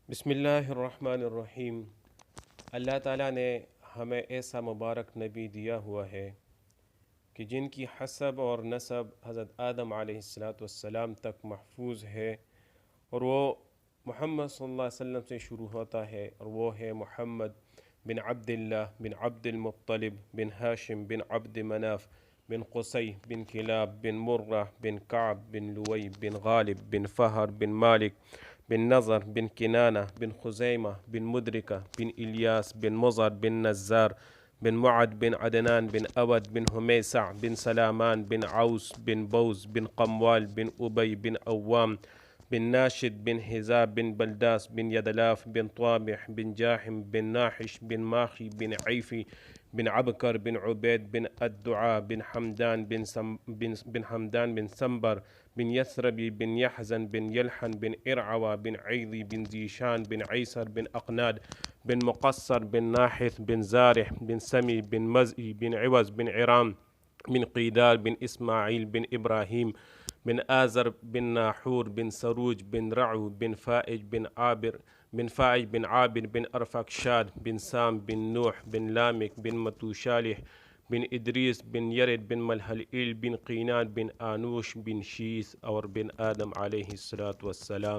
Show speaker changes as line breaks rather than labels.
बिस्मिल्लाहिर्रहमानिर्रहीम। अल्लाह ताला ने हमें ऐसा मुबारक नबी दिया हुआ है कि जिनकी हसब और नसब हज़रत आदम अलैहिस्सलाम तक महफूज है, और वो मोहम्मद सल्लल्लाहु अलैहि वसल्लम से शुरू होता है, और वो है मोहम्मद बिन अब्दुल्लाह बिन अब्दुल मुत्तलिब बिन हाशिम बिन अब्द मनाफ बिन क़ुसै बिन किलाब बिन मुर्रा बिन काब बिन लुवई बिन गालिब बिन फ़हर बिन मालिक बिन नज़र बिन किनाना बिन खुज़ैमा बिन मुदरिका बिन इलियास बिन मुज़र बिन नज़्ज़ार बिन मुअद बिन अदनान बिन अवद बिन हुमैसा बिन सलामान बिन औस बिन बौज़ बिन क़म्वाल बिन उबई बिन अव्वाम बिन नाशिद बिन हिज़ाब बिन बलदास बिन यदलाफ बिन त्वाबिह बिन जाहिम बिन नाहिश बिन माखी बिन ऐफ़ी बिन अबकर बिन उबैद बिन अद्दुआ बिन हमदान बिन संबर बिन यसरबी बिन यहज़न बिन यलहन बिन इरअवा बिन ऐदी बिन ज़ीशान बिन ऐसर बिन अक़नाद बिन मुक़स्सर बिन नाहिस बिन ज़ारिह बिन समी बिन मज़ई बिन इवज़ बिन इराम बिन क़ीदार बिन इस्माईल बिन इब्राहीम बिन आज़र बिन नाहूर बिन सरूज बिन रऊ बिन फ़ाइज बिन आबिर बिन अरफ़ाक्षाद बिन साम बिन नूह बिन लामिक बिन मतूशालिह बिन इदरीस बिन यरद बिन मलहलईल बिन क़ीनान बिन आनूश बिन शीस और बिन आदम अलैहिस्सलातु वस्सलाम।